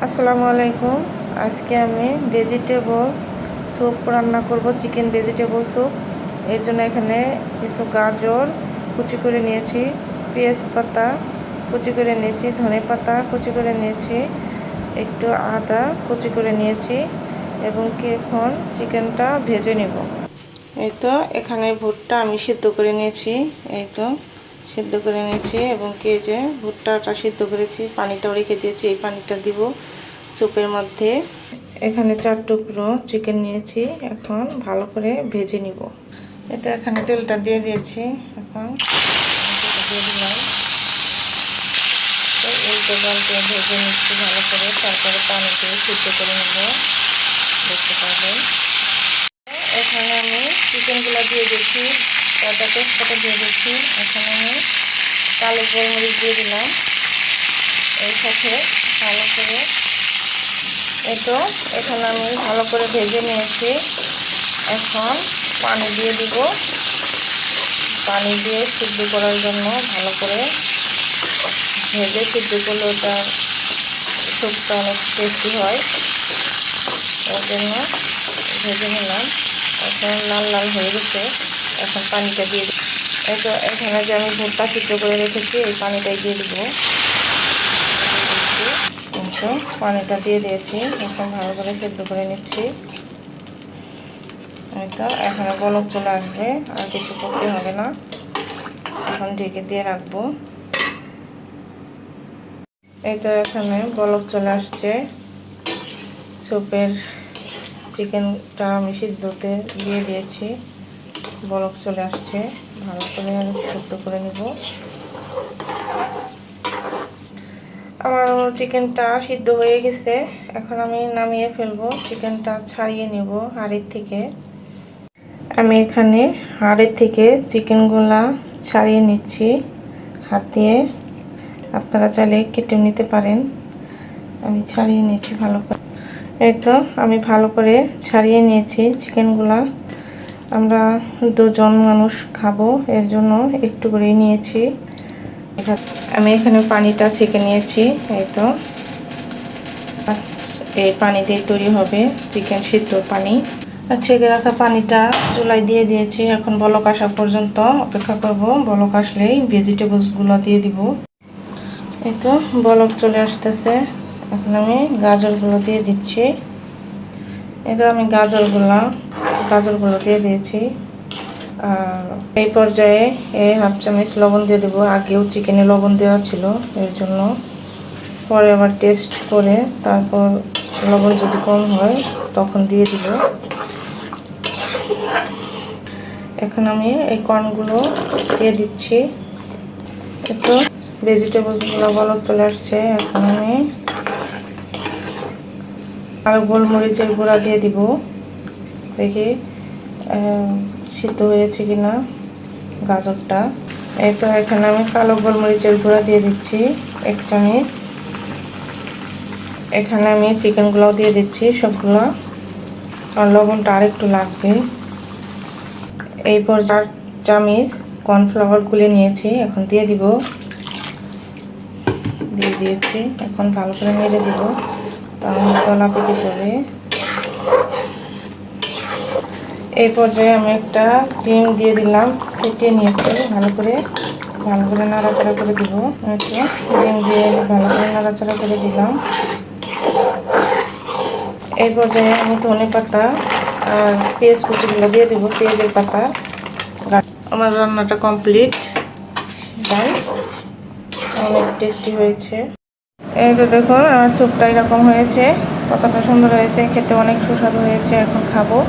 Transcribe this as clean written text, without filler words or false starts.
আসসালামু আলাইকুম। আজকে আমি ভেজিটেবলস স্যুপ রান্না করব, চিকেন ভেজিটেবল স্যুপ। এর জন্য এখানে কিছু গাজর কুচি করে নিয়েছি, পেঁয়াজ পাতা কুচি করে নিয়েছি, ধনে পাতা কুচি করে নিয়েছি, একটু আদা কুচি করে নিয়েছি এবং কি এখন চিকেনটা ভেজে নেব। এই তো এখানে ভুট্টা আমি সিদ্ধ করে নিয়েছি, এই তো সিদ্ধ করে নিয়েছি এবং কি যে ভুট্টাটা সিদ্ধ করেছি, পানিটাও রেখে দিয়েছি, এই পানিটা দিব স্যুপের মধ্যে। এখানে 4 টুকরো চিকেন নিয়েছি, এখন ভালো করে ভেজে নিব। এটা এখানে তেলটা দিয়ে দিয়েছি, এখন দিয়ে দিলাম, উল্টে পাল্টে ভেজে নিচ্ছি ভালো করে, তারপরে পানি দিয়ে সিদ্ধ করে নেব, দেখতে পাবেন। এখানে আমি চিকেনগুলো দিয়ে দিচ্ছি, কয়টা তেজপাতা দিয়ে দিচ্ছি, এখানে আমি কালো গোলমরিচ দিয়ে দিলাম, এর সাথে ভালো করে তো এখানে আমি ভালো করে ভেজে নিয়েছি। এখন পানি দিয়ে দিব, পানি দিয়ে সিদ্ধ করার জন্য ভালো করে ভেজে সিদ্ধ করলে ওটা স্যুপটা অনেক টেস্টি হয়, ওর জন্য ভেজে নিলাম। এখন লাল লাল হয়ে গেছে, এখন পানিটা দিয়ে দিই। এই তো এখানে যে আমি ভুট্টা সিদ্ধ করে রেখেছি, এই পানিটাই দিয়ে দিব। পানিটা দিয়ে দিয়েছি, এখন ভালো করে সিদ্ধ করে নিচ্ছি। এই তো এখানে বলক চলে আসবে, আর কিছু করতে হবে না, এখন ঢেকে দিয়ে রাখবো। এই তো এখানে বলক চলে আসছে, স্যুপের চিকেনটা আমি সিদ্ধতে দিয়ে দিয়েছি, বলক চলে আসছে, ভালো করে আমি সিদ্ধ করে নেব। আমার চিকেনটা সিদ্ধ হয়ে গেছে, এখন আমি নামিয়ে ফেলবো, চিকেনটা ছাড়িয়ে নেব হাঁড়ির থেকে। আমি এখানে হাঁড়ির থেকে চিকেনগুলা ছাড়িয়ে নিচ্ছি হাত দিয়ে, আপনারা চাইলে কেটে নিতে পারেন। আমি ছাড়িয়ে নিয়েছি ভালো করে। এই তো আমি ভালো করে ছাড়িয়ে নিয়েছি চিকেনগুলা, আমরা 2 জন মানুষ খাবো, এর জন্য একটু করেই নিয়েছি। আমি এখানে পানিটা ছেঁকে নিয়েছি, এই তো এই পানি দিয়ে তৈরি হবে চিকেন সিদ্ধ পানি। ছেঁকে রাখা পানিটা চুলায় দিয়ে দিয়েছি, এখন বলক আসা পর্যন্ত অপেক্ষা করব, বলক আসলেই ভেজিটেবলসগুলো দিয়ে দিব। এই তো বলক চলে আসতেছে, এখন আমি গাজরগুলো দিয়ে দিচ্ছি। এই তো আমি গাজরগুলো দিয়ে দিয়েছি। আর এই পর্যায়ে হাফ চামচ লবণ দিয়ে দেবো, আগেও চিকেনে লবণ দেওয়া ছিল, এর জন্য পরে আবার টেস্ট করে তারপর লবণ যদি কম হয় তখন দিয়ে দিব। এখন আমি এই কর্নগুলো দিয়ে দিচ্ছি। একটু ভেজিটেবলসগুলো বলক চলে আসছে, এখন আমি আর গোলমরিচের গুঁড়া দিয়ে দিব, দেখি সিদ্ধ হয়েছে কিনা গাজরটা। এই তো এখানে আমি কালো গোলমরিচের গুঁড়া দিয়ে দিচ্ছি 1 চামচ। এখানে আমি চিকেনগুলো দিয়ে দিচ্ছি সবগুলো, আর লবণটা আরেকটু লাগবে। এই পর 4 চামচ কর্নফ্লাওয়ার গুলে নিয়েছি, এখন দিয়ে দিব, দিয়ে দিয়েছি, এখন ভালো করে নেড়ে দিব, তাহলে গলা পেকে যাবে। এই পর্যায়ে আমি একটা ডিম দিয়ে দিলাম, ফেটিয়ে নিয়েছি, ভালো করে নাড়াচাড়া করে দিব। ডিম দিয়ে ভালো করে নাড়াচাড়া করে দিলাম। এই পর্যায়ে আমি ধনে পাতা আর পেঁয়াজ কুচিগুলো দিয়ে দিব, পেঁয়াজের পাতা। আমার রান্নাটা কমপ্লিট, অনেক টেস্টি হয়েছে। এই তো দেখুন আমার স্যুপটা এরকম হয়েছে, কতটা সুন্দর হয়েছে, খেতে অনেক সুস্বাদু হয়েছে। এখন খাবো।